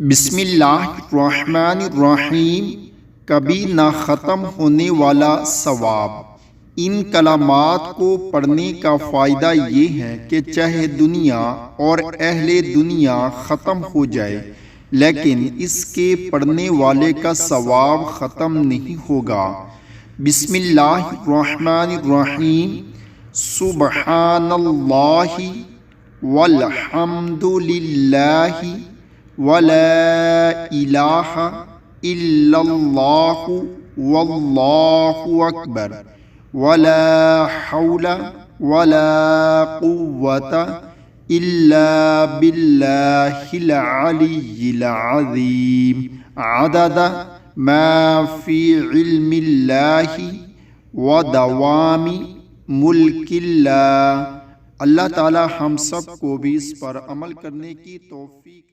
بسم اللہ الرحمن الرحیم، کبھی نہ ختم ہونے والا ثواب۔ ان کلمات کو پڑھنے کا فائدہ یہ ہے کہ چاہے دنیا اور اہل دنیا ختم ہو جائے لیکن اس کے پڑھنے والے کا ثواب ختم نہیں ہوگا۔ بسم اللہ الرحمن الرحیم، سبحان اللہ والحمد للہ ولا الہ الا اللہ واللہ اکبر ولا حول ولا قوة الا باللہ العلی العظیم، عدد ما فی علم اللہ ودوام ملک اللہ۔ اللہ تعالی ہم سب کو بھی اس پر عمل کرنے کی توفیق